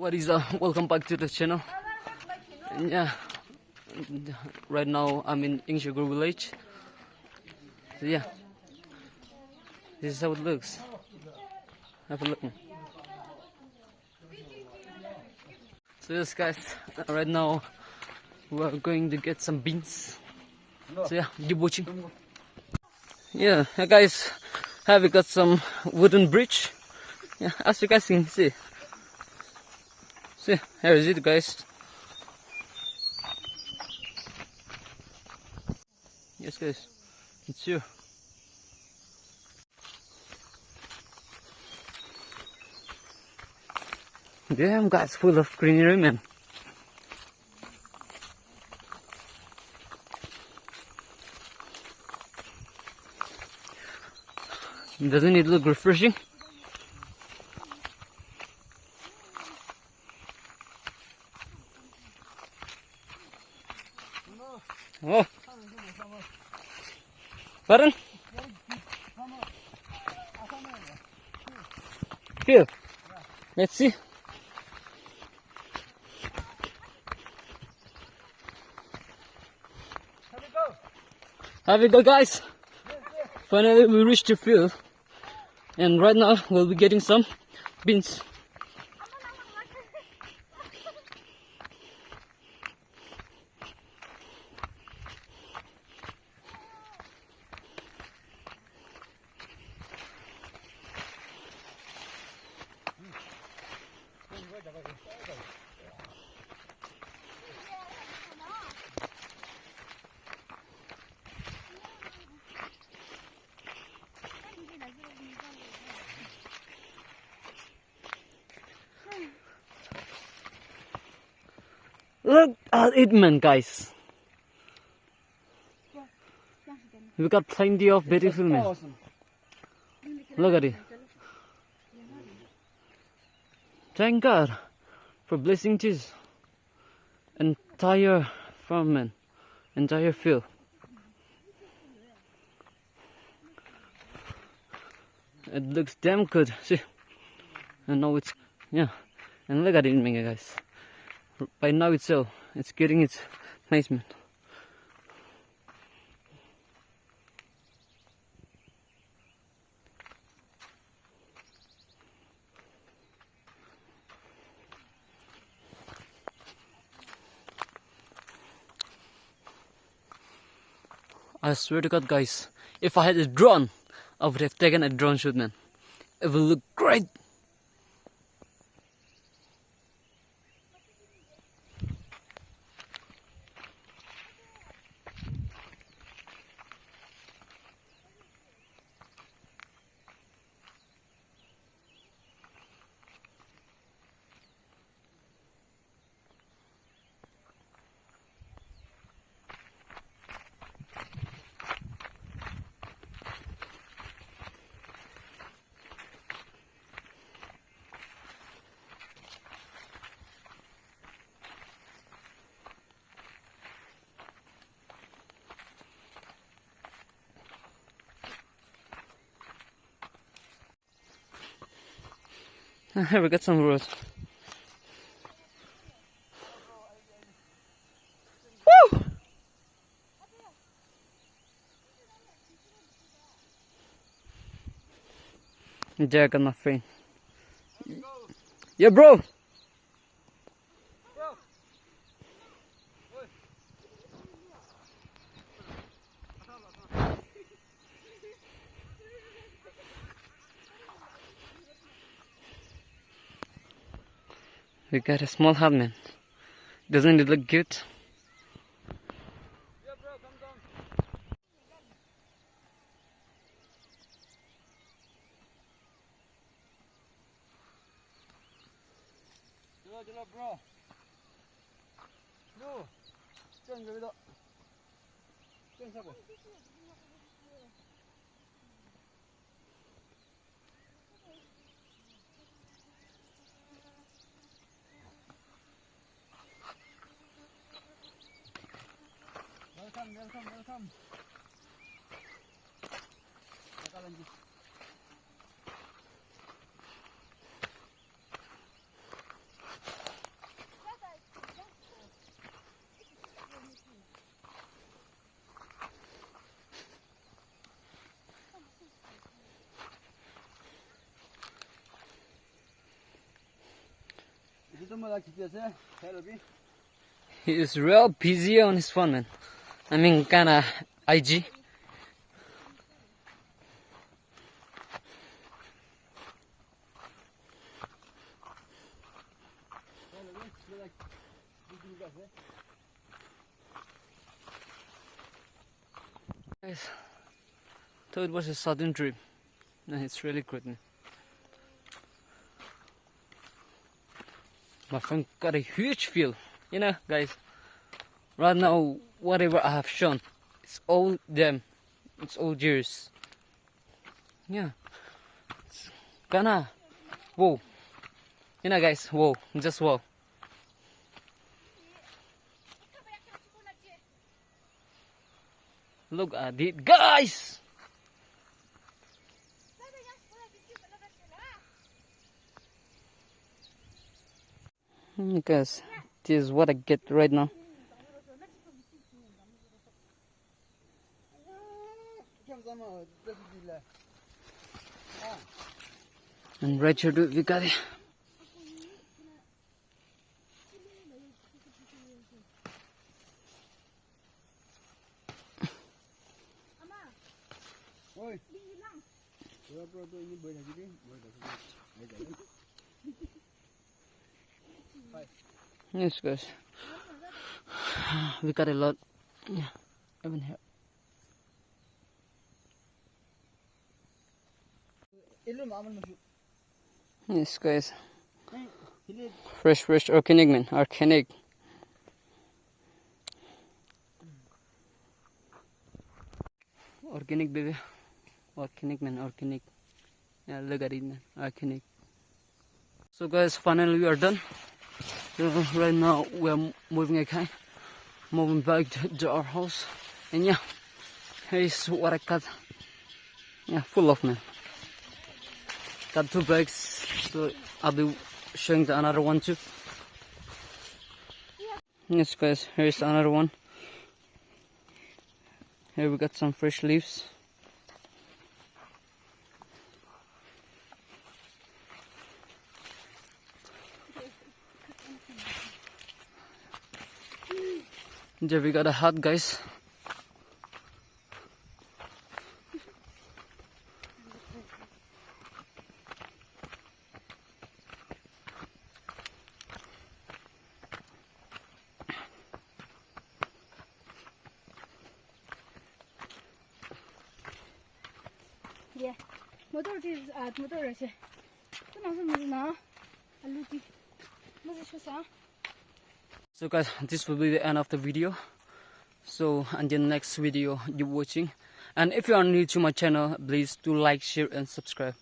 What is welcome back to the channel. And yeah, right now I'm in Ingshagur village. So yeah, this is how it looks. Have a look. So yes guys, right now we're going to get some beans. So yeah, keep watching. Yeah, guys, have we got some wooden bridge? Yeah, as you guys can see. See, here is it guys. Yes guys, it's here. Damn guys, full of greenery man. Doesn't it look refreshing? Oh, pardon? Here, let's see. Have we go guys? Finally we reached the field. And right now we'll be getting some beans. Look at it man guys. We got plenty of beautiful men. Look at it. Thank God for blessing this entire farm man, entire field. It looks damn good. See, and now it's yeah, and look at it, man, guys. By now itself, it's getting its placement. I swear to God, guys, if I had a drone, I would have taken a drone shoot, man. It will look great. Here we got some roads. Woo! There, got my friend. Yeah, bro. We got a small hut, man. Doesn't it look good? Yeah, bro, come down. Jelo, bro. No. Jangan gitu. Jangan siapa? Welcome. Kita lanjut. Dito mo lagi siya. Hello, B. He is real busy on his phone, man. I mean, kinda IG. Guys, thought it was a sudden trip. No, it's really good, man. My friend got a huge field. You know, guys, right now, whatever I have shown, it's all them. It's all yours. Yeah. It's kinda, whoa. You know, guys, whoa. Just whoa. Look at it, guys! Guys, this is what I get right now. And right here, dude, we got it. Oi. Bro, ini boleh lagi ni? Boleh lagi. Yes, guys. We got a lot. Yeah, even here. Yes, guys. Fresh organic, man. Organic. Organic, baby. Organic, man. Organic. Yeah, look at it, man. Organic. So, guys, finally we are done. So right now we are moving again, moving back to our house, and yeah, here is what I got. Yeah, full of, man. Got 2 bags, so I'll be showing the another one too. Yes, guys, here's another one. Here we got some fresh leaves. There we got a hut, guys. Yeah, motor is motor is. So guys, this will be the end of the video. So until next video you're watching, and if you are new to my channel, please do like, share and subscribe.